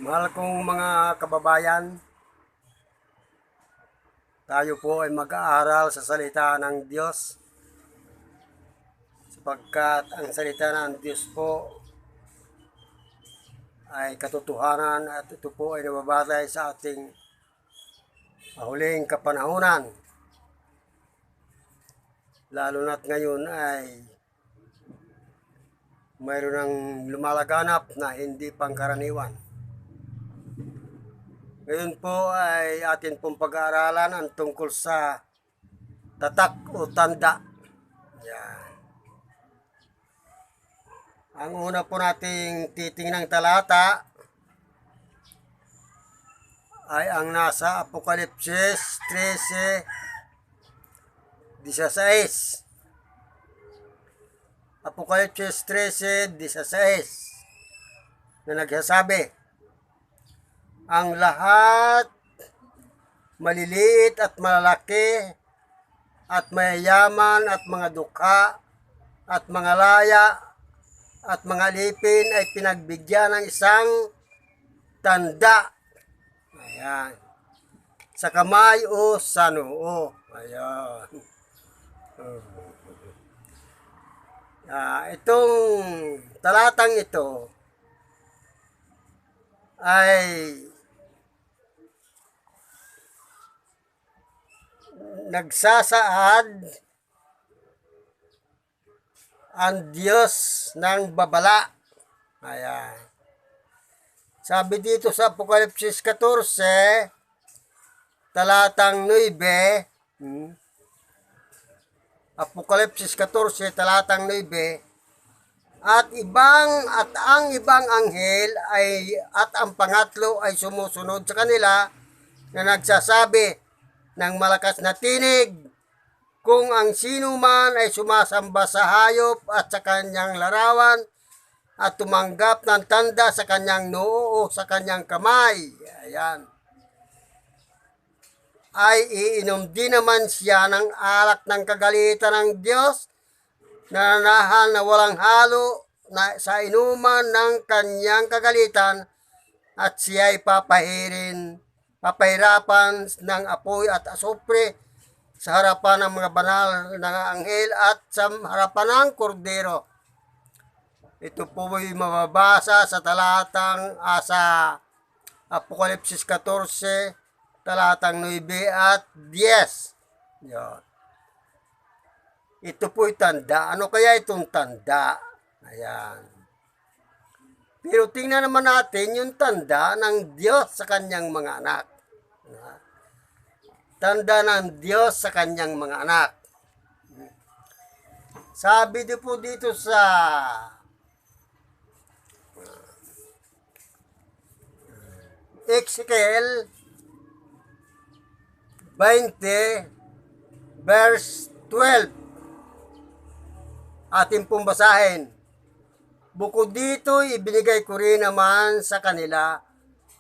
Mahal kong mga kababayan, tayo po ay mag-aaral sa salita ng Diyos sapagkat ang salita ng Diyos po ay katotohanan at ito po ay nababatay sa ating huling kapanahunan. Lalo na't ngayon ay mayroon ng lumalaganap na hindi pangkaraniwan. Ngayon po ay atin pong pag-aaralan ang tungkol sa tatak o tanda. Yan. Ang una po nating titingnang talata ay ang nasa Apokalipsis 13:16. Apokalipsis 13:16 na nagsasabi, ang lahat, maliliit at malalaki, at mayayaman at mga dukha, at mga laya, at mga lipin ay pinagbigyan ng isang tanda. Ayan. Sa kamay o sa noo. Ayan. Itong talatang ito ay nagsasaad ang Diyos ng babala. Ayan. Sabi dito sa Apokalipsis 14, talatang 9, Apokalipsis 14, talatang 9, at ang ibang anghel ay at ang pangatlo ay sumusunod sa kanila na nagsasabi ng malakas na tinig, kung ang sino man ay sumasamba sa hayop at sa kanyang larawan at tumanggap ng tanda sa kanyang noo o sa kanyang kamay, ayan, ay iinom din naman siya ng alak ng kagalitan ng Diyos na nanahal na walang halo na sa inuman ng kanyang kagalitan, at siya ay papahirapan ng apoy at asupre sa harapan ng mga banal na anghel at sa harapan ng kordero. Ito po ay mababasa sa talatang sa Apokalipsis 14, talatang 9 at 10. Yan. Ito po'y tanda. Ano kaya itong tanda? Ayan. Pero tingnan naman natin yung tanda ng Diyos sa kanyang mga anak. Tanda ng Diyos sa kanyang mga anak. Sabi po dito sa Ezekiel 20 verse 12. Ating pong basahin. Bukod dito, ibinigay ko rin naman sa kanila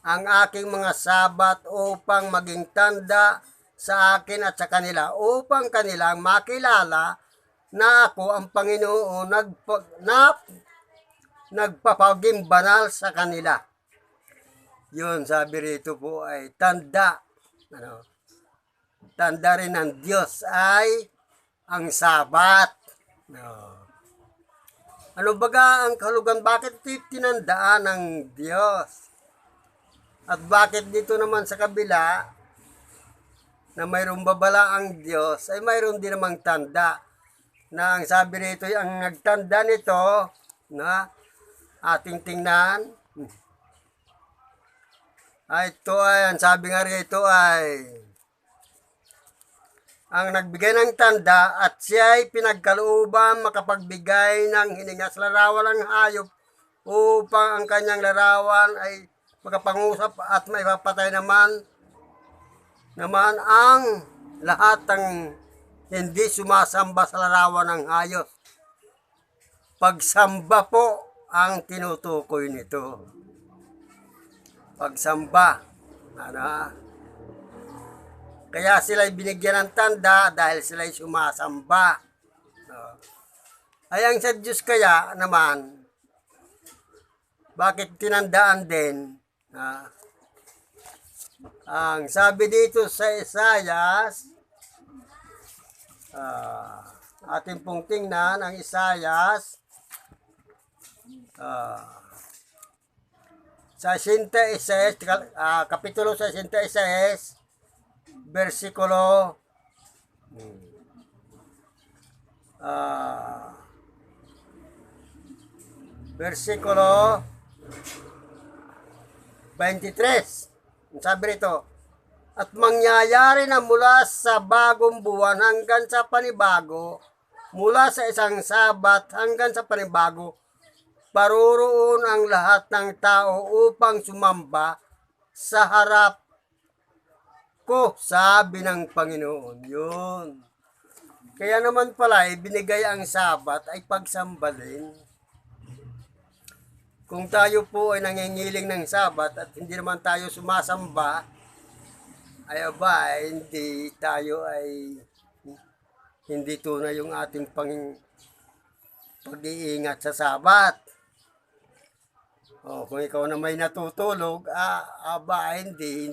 ang aking mga sabat upang maging tanda sa akin at sa kanila, upang kanilang makilala na ako ang Panginoon nagpapaging banal sa kanila. Yun, sabi rito po ay tanda. Tanda rin ng Diyos ay ang sabat. Ano baga ang kahulugan? Bakit ito tinandaan ng Diyos? At bakit dito naman sa kabila na mayroong babala ang Diyos ay mayroon din namang tanda na ang sabi rito ang nagtanda nito na ating tingnan ay ito ay ang sabi nga rito ay ang nagbigay ng tanda at siya ay pinagkalooban makapagbigay ng hininga sa larawan ng hayop upang ang kanyang larawan ay makapangusap at maipapatay naman ang lahat ng hindi sumasamba sa larawan ng hayop. Pagsamba po ang tinutukoy nito. Pagsamba. Kaya sila binigyan ng tanda dahil sila sumasamba. Ay ang sa Diyos kaya naman, bakit tinandaan din? Ah, ang sabi dito sa Isayas, atin pong tingnan ang Isayas, sa 66, kapitulo 66, versikulo versikulo 23. Sabi rito, at mangyayari na mula sa bagong buwan hanggang sa panibago, mula sa isang sabat hanggang sa panibago, paroroon ang lahat ng tao upang sumamba sa harap ko, sabi ng Panginoon. Yun. Kaya naman pala, binigay ang sabat ay pagsamba din. Kung tayo po ay nangingiling ng sabat at hindi naman tayo sumasamba, ay aba, hindi tayo ay hindi tunay yung ating pag-iingat sa sabat. O, kung ikaw na may natutulog, aba, hindi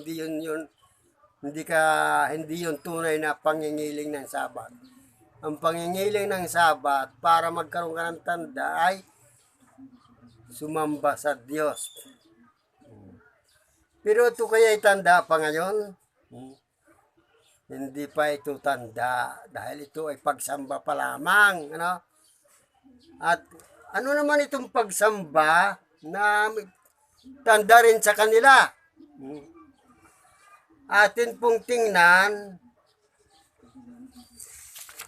yun tunay na pangingiling ng sabat. Ang pangingiling ng sabat para magkaroon ka ng tanda ay sumamba sa Diyos. Pero ito kaya tanda pa ngayon? Hindi pa ito tanda dahil ito ay pagsamba pa lamang. Ano? At ano naman itong pagsamba na tanda rin sa kanila? Atin pong tingnan,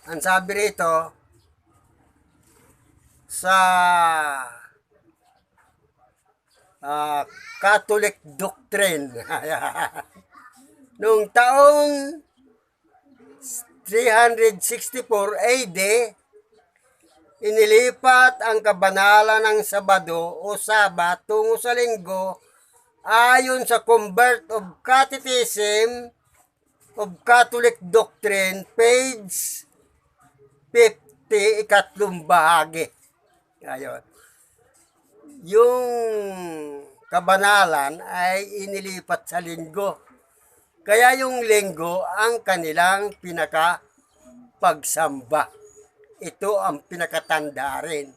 ang sabi rito, sa Catholic Doctrine. Noong taong 364 AD, inilipat ang kabanalan ng Sabado o Sabat tungo sa Linggo ayon sa Convert of Catechism of Catholic Doctrine, page 50, ikatlong bahagi. Ayon. Yung kabanalan ay inilipat sa Linggo. Kaya yung Linggo ang kanilang pagsamba. Ito ang pinakatanda rin.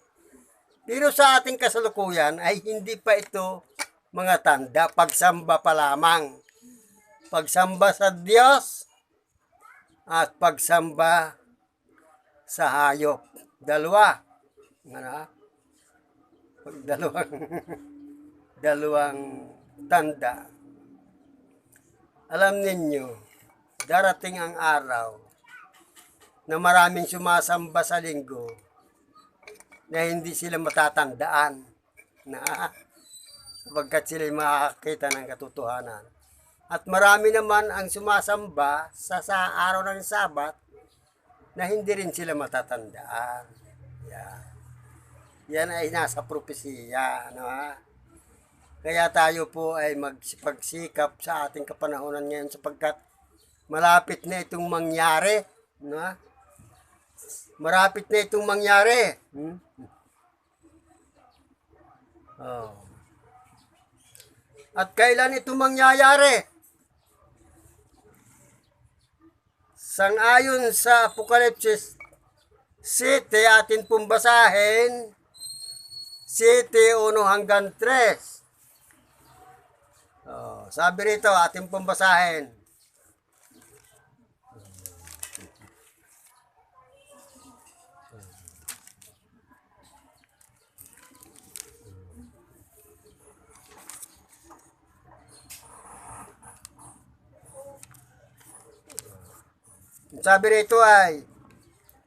Pero sa ating kasalukuyan ay hindi pa ito mga tanda, pagsamba pa lamang. Pagsamba sa Diyos at pagsamba sa hayop. Dalawa. Ano? Dalawang tanda. Alam ninyo, darating ang araw na maraming sumasamba sa Linggo na hindi sila matatandaan na sapagkat sila makakita ng katotohanan. At marami naman ang sumasamba sa araw ng Sabat na hindi rin sila matatandaan. Yan ay nasa propesiya. Ano, Kaya tayo po ay magpagsikap sa ating kapanahonan ngayon sapagkat malapit na itong mangyari. No? Marapit na itong mangyari. Oh. At kailan ito mangyayari? Sang-ayon sa Apokalipsis 7, atin pong basahin, 7:1 hanggang 3. Sabi rito, atin pong basahin. Sabi rito ay,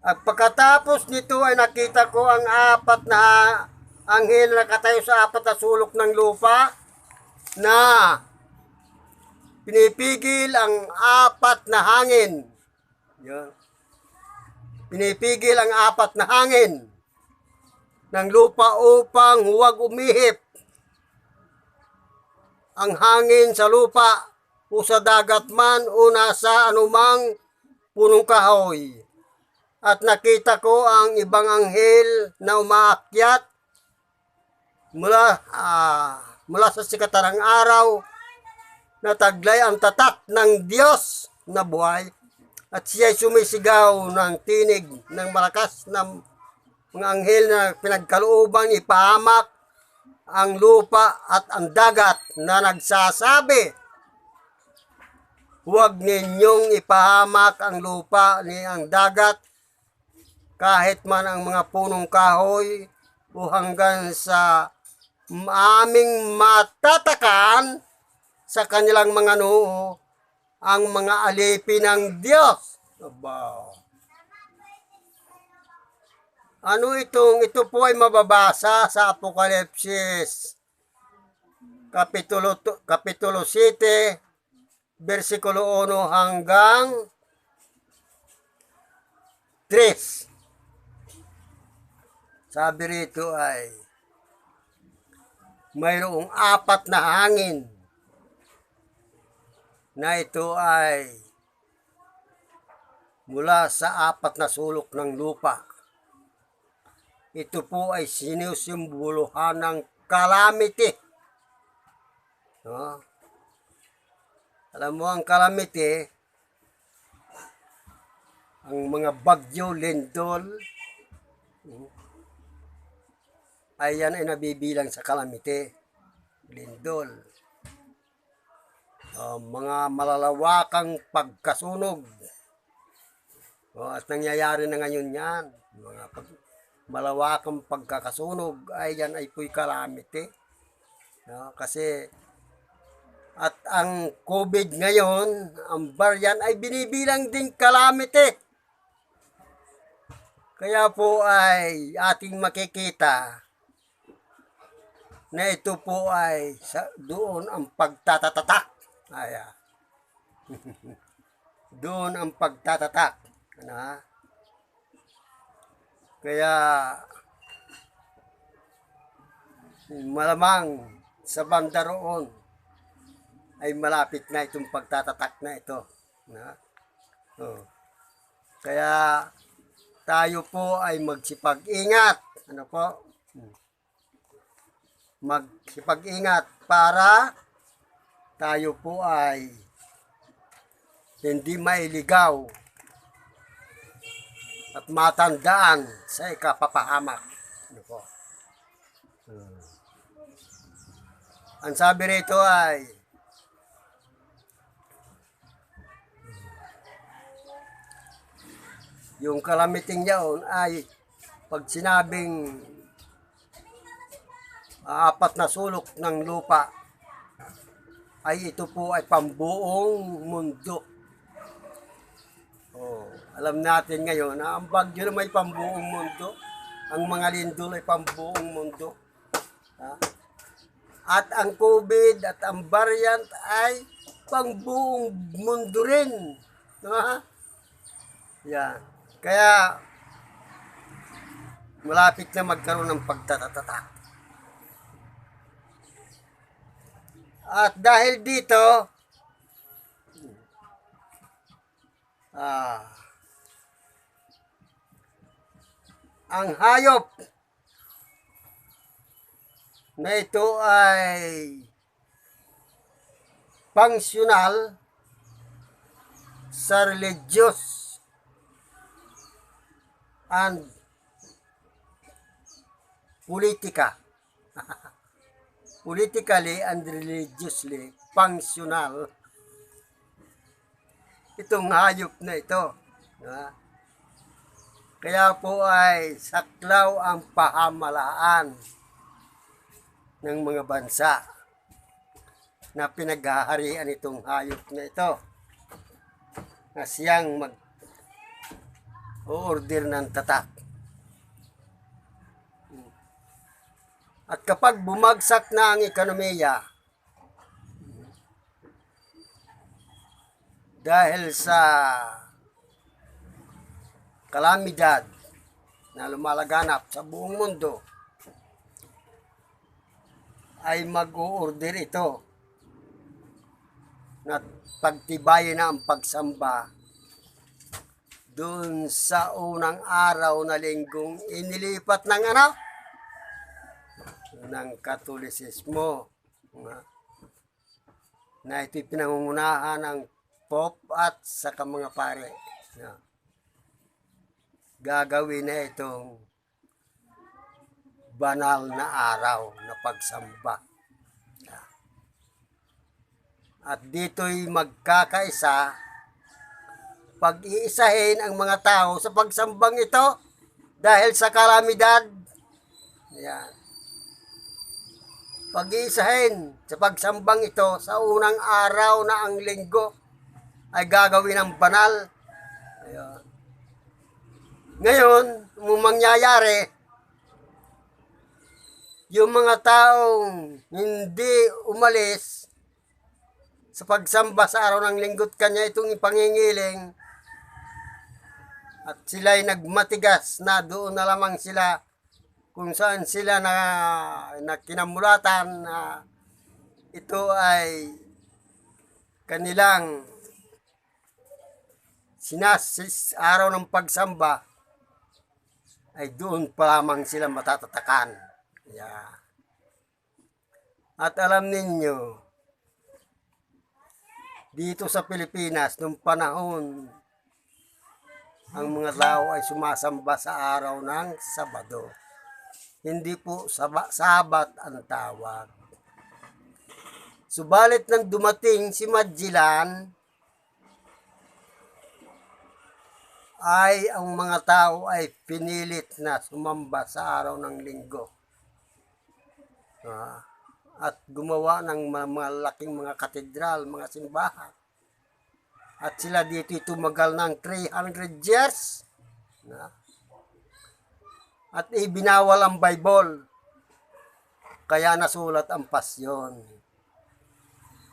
at pagkatapos nito ay nakita ko ang apat na anghel na nakatayo sa apat na sulok ng lupa na pinipigil ang apat na hangin. Yan. Pinipigil ang apat na hangin ng lupa upang huwag umihip ang hangin sa lupa o sa dagat man o nasa anumang punong kahoy. At nakita ko ang ibang anghel na umaakyat mula mula sa sikatan ng araw na taglay ang tatak ng Diyos na buhay at siya'y sumisigaw ng tinig ng malakas na mga anghel na pinagkalooban ipahamak ang lupa at ang dagat na nagsasabi, huwag ninyong ipahamak ang lupa ni ang dagat kahit man ang mga punong kahoy o hanggang sa aming matatakan sa kanilang mga noo ang mga alipin ng Diyos. Aba. Ito po ay mababasa sa Apokalipsis Kapitulo 7, versikulo 1 hanggang 3. Sabi rito ay, mayroong 4 na hangin na ito ay mula sa 4 na sulok ng lupa. Ito po ay sinusimbolohan ng calamity. No? Alam mo ang calamity, ang mga bagyo, lindol, ay yan ay nabibilang sa calamity. Lindol. Mga malalawakang pagkasunog. At nangyayari na ngayon yan. Mga malawakang pagkakasunog ay yan ay po'y calamity. Kasi at ang COVID ngayon, ang variant ay binibilang din calamity. Kaya po ay ating makikita na ito po ay doon ang pagtatatak. Ayan. Doon ang pagtatatak. Ano? Kaya malamang sa banda roon ay malapit na itong pagtatatak na ito. Ano? Kaya tayo po ay magsipag-ingat. Ano po? Magsipag-ingat para tayo po ay hindi mailigaw at matandaan sa ikapapahamak. Ano po? Ang sabi rito ay yung kalamiting yaon ay pag sinabing 4 na sulok ng lupa ay ito po ay pambuong mundo. Alam natin ngayon na ang bagyo na may pambuong mundo, ang mga lindol ay pambuong mundo. At ang COVID at ang variant ay pambuong mundo rin. Yan. Kaya malapit na magkaroon ng pagtatatatak. At dahil dito, ang hayop na ito ay functional sa religious and politika. Politically and religiously functional itong hayop na ito. Kaya po ay saklaw ang pahamalaan ng mga bansa na pinaghaharian itong hayop na ito na siyang mag-order ng tatak. At kapag bumagsak na ang ekonomiya dahil sa kalamidad na lumalaganap sa buong mundo, ay mag-o-order ito na pagtibayin na ang pagsamba doon sa unang araw na linggong inilipat ng ng Katolisismo. na ito'y pinangungunahan ng Pope at saka mga pare. Gagawin na itong banal na araw na pagsamba. At dito'y magkakaisa, pag-iisahin ang mga tao sa pagsambang ito dahil sa kalamidad. Yan. Pag-iisahin sa pagsambang ito sa unang araw na ang linggo ay gagawin ng banal. Ayan. Ngayon, kung mangyayari, yung mga taong hindi umalis sa pagsamba sa araw ng linggo't kanya itong ipangingiling at sila'y nagmatigas na doon na lamang sila kung saan sila na kinamulatan na ito ay kanilang araw ng pagsamba, ay doon pa lamang sila matatatakan. Yeah. At alam ninyo, dito sa Pilipinas, nung panahon, ang mga tao ay sumasamba sa araw ng Sabado. Hindi po Sabat ang tawag. Subalit nang dumating si Magellan, ay ang mga tao ay pinilit na sumamba sa araw ng linggo. At gumawa ng malaking mga katedral, mga simbahan. At sila dito tumagal ng 300 years. At ibinawal ang Bible. Kaya nasulat ang pasyon.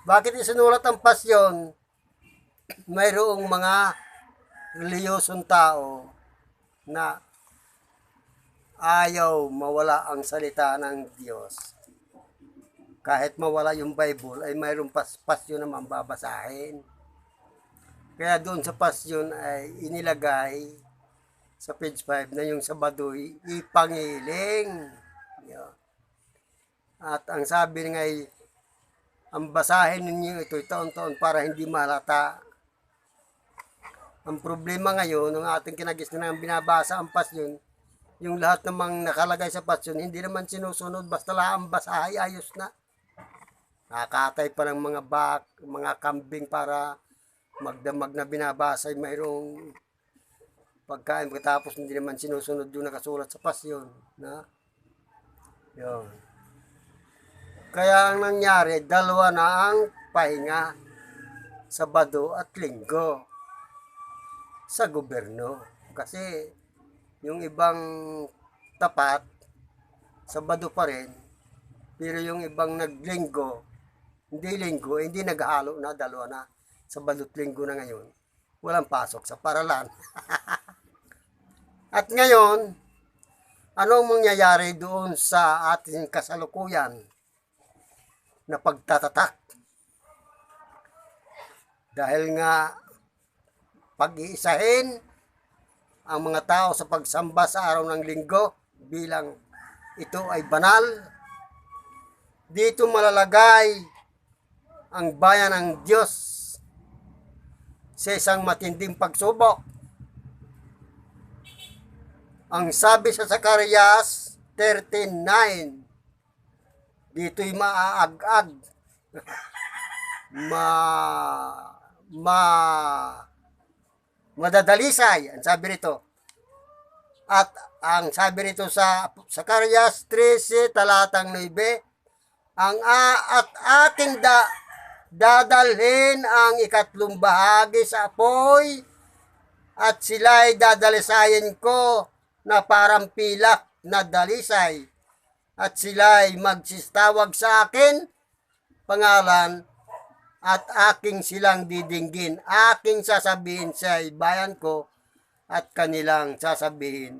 Bakit isinulat ang pasyon? Mayroong mga reliyosong tao na ayaw mawala ang salita ng Diyos. Kahit mawala yung Bible, ay mayroong pasyon naman babasahin. Kaya doon sa pasyon ay inilagay sa page 5 na yung Sabado'y ipangiling. At ang sabi nga ay, ang basahin ninyo ito taon-taon para hindi malata. Ang problema ngayon, ng ating kinagisnan ng binabasa ang pasyon, yung lahat namang nakalagay sa pasyon, hindi naman sinusunod, basta lang ang basahay, ayos na. Nakakatay pa ng mga kambing para magdamag na binabasa ay mayroong pagkain pagkatapos hindi naman sinusunod yung nakasulat sa pasyon. Yun. Kaya ang nangyari, dalawa na ang pahinga, Sabado at Linggo sa gobyerno. Kasi yung ibang tapat, Sabado pa rin, pero yung ibang hindi naghalo na, dalawa na. Sabado at Linggo na ngayon, walang pasok sa paralan. At ngayon, anong mangyayari doon sa ating kasalukuyan na pagtatatak? Dahil nga, pag-iisahin ang mga tao sa pagsamba sa araw ng linggo bilang ito ay banal, dito malalagay ang bayan ng Diyos sa isang matinding pagsubok. Ang sabi sa Zacarias 13:9, dito'y maaag-ag, madadalisay, ang sabi rito. At ang sabi rito sa Zacarias 13, talatang 9, at aking dadalhin ang ikatlong bahagi sa apoy at sila'y dadalisayin ko na parang pilak na dalisay at sila'y magsistawag sa akin pangalan at aking silang didinggin. Aking sasabihin sa bayan ko at kanilang sasabihin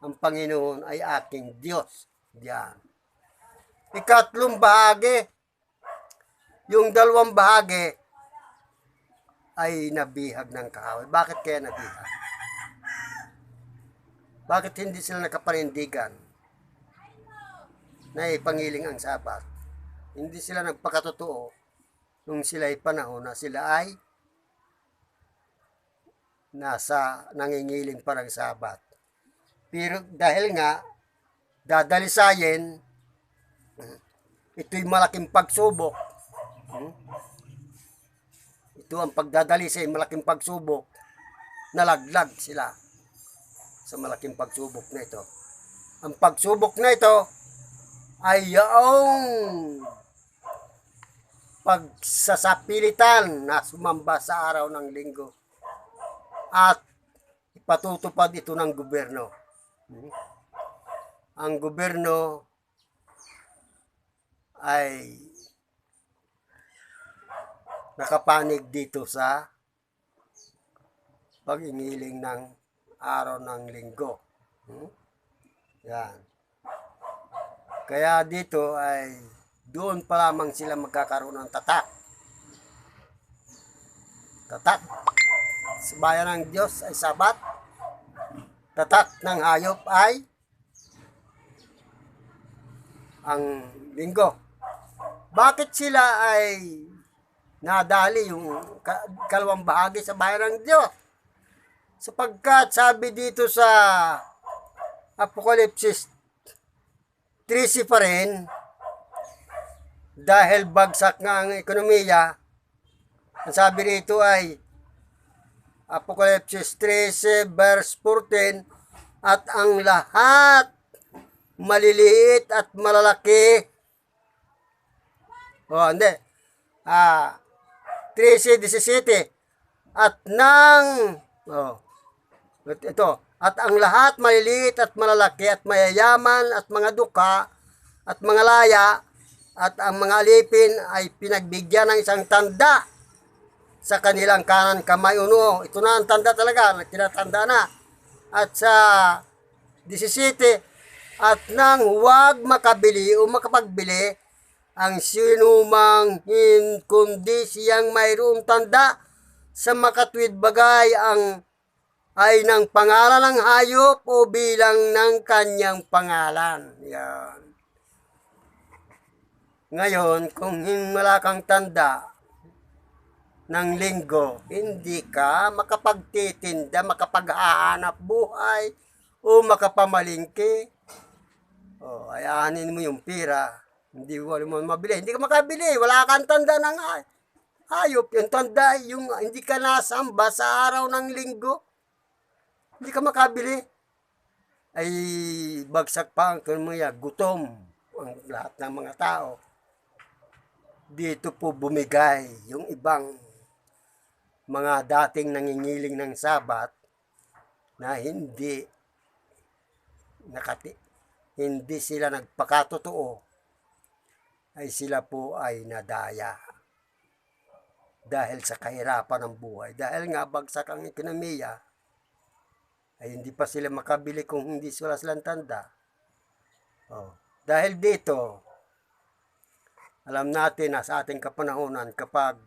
ang Panginoon ay aking Diyos. Diyan. Ikatlong bahagi, yung dalawang bahagi ay nabihag ng kahoy. Bakit kaya nabihag? Bakit hindi sila nakapanindigan na ipangiling ang Sabat? Hindi sila nagpakatotoo nung sila ay panahon na sila ay nasa nangingiling parang sabat. Pero dahil nga, dadalisayin, ito'y malaking pagsubok. Ito ang pagdadalisay, malaking pagsubok. Nalaglag sila sa malaking pagsubok na ito. Ang pagsubok na ito ay yung pagsasapilitan na sumamba sa araw ng linggo at ipatutupad ito ng gobyerno. Ang gobyerno ay nakapanig dito sa pag-ingiling ng araw ng linggo. Yan. Kaya dito ay doon pa lamang sila magkakaroon ng tatak. Tatak. Sa bayan ng Diyos ay sabat. Tatak ng hayop ay ang linggo. Bakit sila ay nadali yung kalawang bahagi sa bayan ng Diyos? Sapagkat sabi dito sa Apokalipsis 13 pa rin, dahil bagsak nga ang ekonomiya, ang sabi rito ay Apokalipsis 13 verse 14, at ang lahat maliliit at malalaki, hindi, 13:17, at at ang lahat maliliit at malalaki at mayayaman at mga duka at mga laya at ang mga alipin ay pinagbigyan ng isang tanda sa kanilang kanan kamay uno. Ito na ang tanda talaga, tinatanda na. At sa 17, at nang huwag makabili o makapagbili ang sinumang kundi siyang mayroong tanda sa makatwid bagay ang ay ng pangalan ng hayop o bilang ng kanyang pangalan. Yan. Ngayon, kung wala kang tanda ng linggo, hindi ka makapagtitinda, makapaghahanap buhay, o makapamalingki. Ayahanin mo yung pira. Hindi mo mabili. Hindi ka makabili. Wala kang tanda ng hayop. Yung tanda, yung hindi ka nasamba sa araw ng linggo. Hindi ka makabili. Ay bagsak pa ang ekonomiya, gutom ang lahat ng mga tao. Dito po bumigay yung ibang mga dating nangingiling ng sabat na hindi sila nagpakatotoo, ay sila po ay nadaya dahil sa kahirapan ng buhay. Dahil nga bagsak ang ekonomiya, ay hindi pa sila makabili kung hindi silang tanda. Dahil dito, alam natin na sa ating kapanahonan, kapag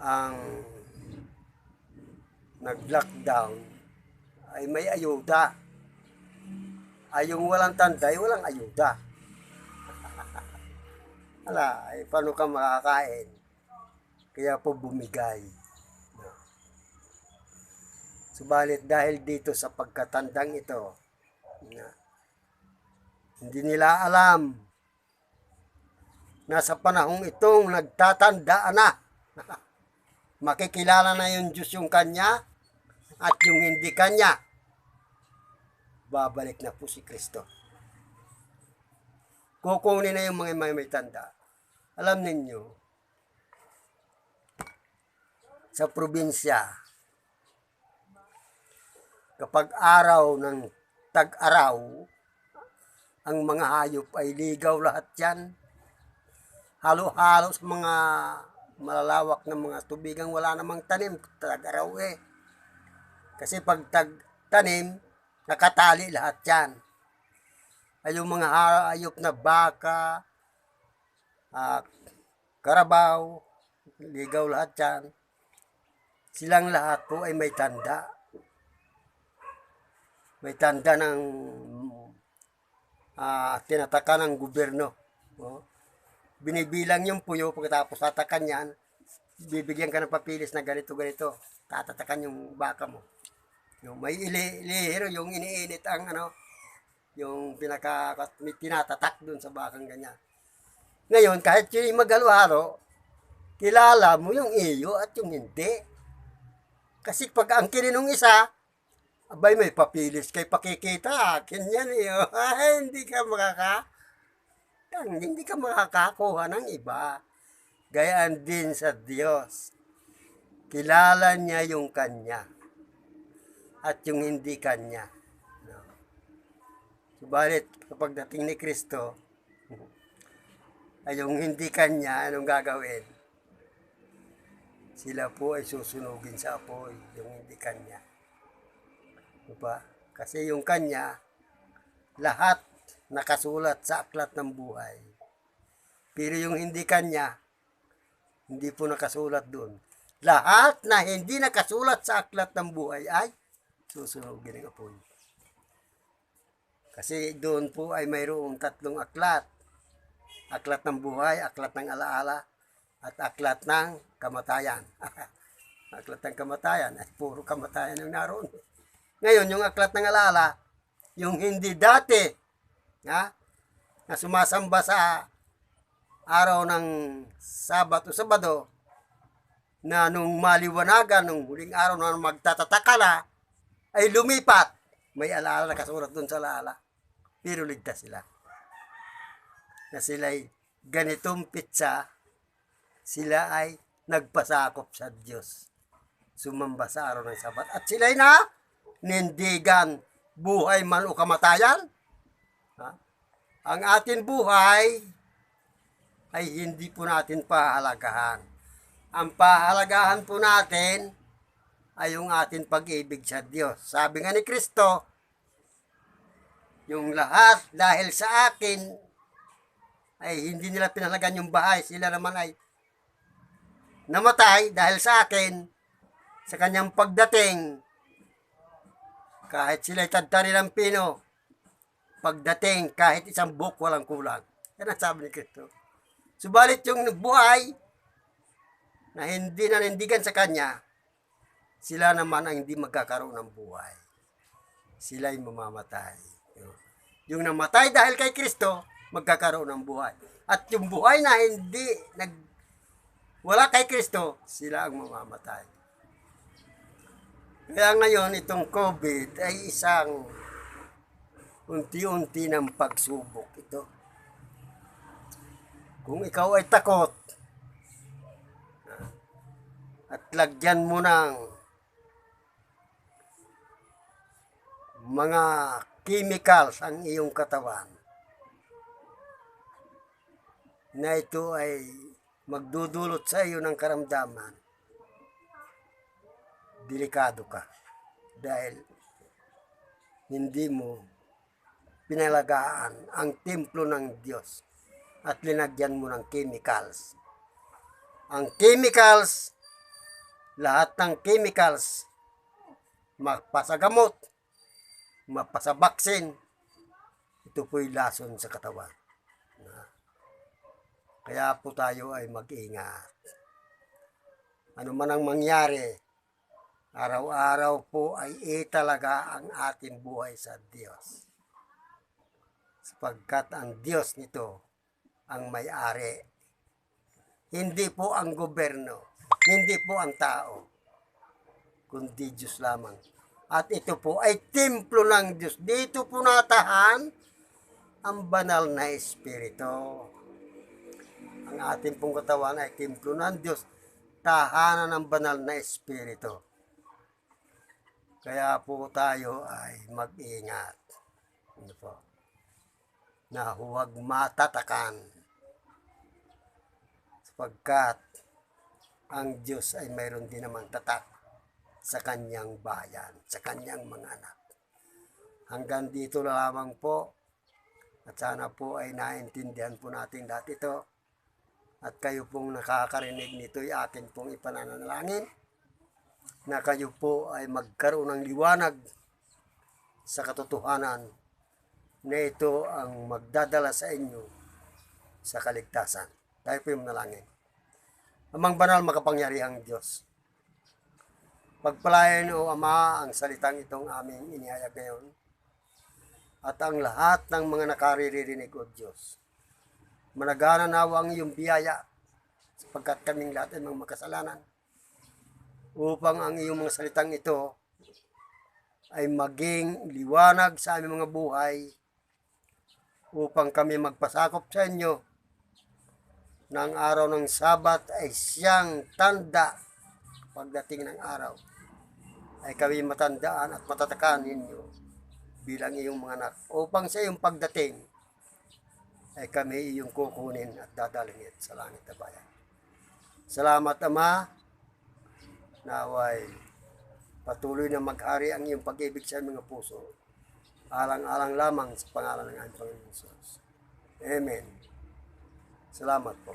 ang nag-lockdown ay may ayuda. Ay yung walang tanda ay walang ayuda. Ay paano ka makakain? Kaya po bumigay. Subalit dahil dito sa pagkatandang ito, hindi nila alam na sa panahong itong nagtatanda na, makikilala na yung Diyos yung kanya at yung hindi kanya. Babalik na po si Kristo. Kukunin na yung mga may tanda. Alam ninyo, sa probinsya, kapag araw ng tag-araw, ang mga hayop ay ligaw lahat yan. Halo-halo sa mga malalawak na mga tubigang wala namang tanim, tag-araw eh. Kasi pag tag-tanim, nakatali lahat yan. Ay yung mga hayop na baka, karabaw, ligaw lahat yan. Silang lahat po ay may tanda. May tanda ng tinataka ng gobyerno. binibilang yung puyo, pagkatapos tatakan yan, bibigyan ka ng papilis na ganito, ganito. Tatatakan yung baka mo. Yung may ilihiro, yung iniinit ang yung tinatatak dun sa bakang ganyan. Ngayon, kahit yung maghalo-halo, kilala mo yung iyo at yung hindi. Kasi pag ang kininong isa, abay may papilis kay pakikita, akin yan iyo. Ay, hindi ka makakakuha ng iba. Gayaan din sa Diyos. Kilala niya yung Kanya at yung hindi Kanya. Subalit, kapag dating ni Kristo, ay yung hindi Kanya, anong gagawin? Sila po ay susunugin sa apoy, yung hindi Kanya. Diba? Kasi yung Kanya, lahat nakasulat sa aklat ng buhay. Pero yung hindi Kanya, hindi po nakasulat doon. Lahat na hindi nakasulat sa aklat ng buhay ay susunugin ng apoy. Kasi doon po ay mayroong 3 aklat. Aklat ng buhay, aklat ng alaala, at aklat ng kamatayan. Aklat ng kamatayan, ay puro kamatayan yung naroon. Ngayon, yung aklat ng alaala, yung hindi dati, na sumasamba sa araw ng Sabado, na nung maliwanagan, nung huling araw na magtatataka na, ay lumipat. May alaala na kasulat doon sa alaala. Pero ligtas sila. Na sila'y ganitong pitsa, sila ay nagpasakop sa Diyos. Sumamba sa araw ng Sabat. At sila'y na nindigan, buhay man o kamatayan. Ang atin buhay ay hindi po natin pahalagahan. Ang pahalagahan po natin ay yung atin pag-ibig sa Diyos. Sabi nga ni Kristo, yung lahat dahil sa akin ay hindi nila pinahalagan yung bahay. Sila naman ay namatay dahil sa akin sa kanyang pagdating. Kahit sila'y tadtari ng pino, pagdating kahit isang buhok walang kulang. Yan ang sabi ni Kristo. Subalit yung buhay na hindi nanindigan sa Kanya, sila naman ang hindi magkakaroon ng buhay. Sila'y mamamatay. Yung namatay dahil kay Kristo, magkakaroon ng buhay. At yung buhay na wala kay Kristo, sila ang mamamatay. Kaya ngayon, itong COVID ay isang unti-unti ng pagsubok ito. Kung ikaw ay takot, at lagyan mo ng mga chemicals ang iyong katawan, na ito ay magdudulot sa iyo ng karamdaman, delikado ka. Dahil hindi mo pinalagaan ang templo ng Diyos at linagyan mo ng chemicals. Ang chemicals, lahat ng chemicals, mapasagamot, mapasabaksin, ito po'y lason sa katawan. Kaya po tayo ay mag-ingat. Ano man ang mangyari, araw-araw po ay italaga ang ating buhay sa Diyos. Sapagkat ang Diyos nito ang may-ari. Hindi po ang gobyerno, hindi po ang tao, kundi Diyos lamang. At ito po ay templo ng Diyos. Dito po natahan ang banal na Espiritu. Ang ating pong katawan ay templo ng Diyos, tahanan ng banal na Espiritu. Kaya po tayo ay mag-ingat. Ano po? Na huwag matatakan. Sapagkat ang Diyos ay mayroon din naman tatak sa kanyang bayan, sa kanyang mga anak. Hanggang dito lamang po. At sana po ay naintindihan po natin lahat ito. At kayo pong nakakarinig nito ay akin pong ipananalangin na kayo po ay magkaroon ng liwanag sa katotohanan na ito ang magdadala sa inyo sa kaligtasan. Tayo po yung manalangin. Amang banal makapangyarihang Diyos, pagpalain o Ama ang salitang itong aming inihayag ngayon at ang lahat ng mga nakaririnig o Diyos. Managana nawa ang iyong biyaya sapagkat kaming lahat ay mga makasalanan upang ang iyong mga salitang ito ay maging liwanag sa aming mga buhay upang kami magpasakop sa inyo na ang araw ng Sabat ay siyang tanda pagdating ng araw ay kami matandaan at matatakan ninyo bilang iyong mga anak upang sa iyong pagdating ay kami iyong kukunin at dadalhin sa langit na bayan. Salamat Ama, naway patuloy na maghari ang iyong pag-ibig sa mga puso, alang-alang lamang sa pangalan ng aming Panginoon Jesus. Amen. Salamat po.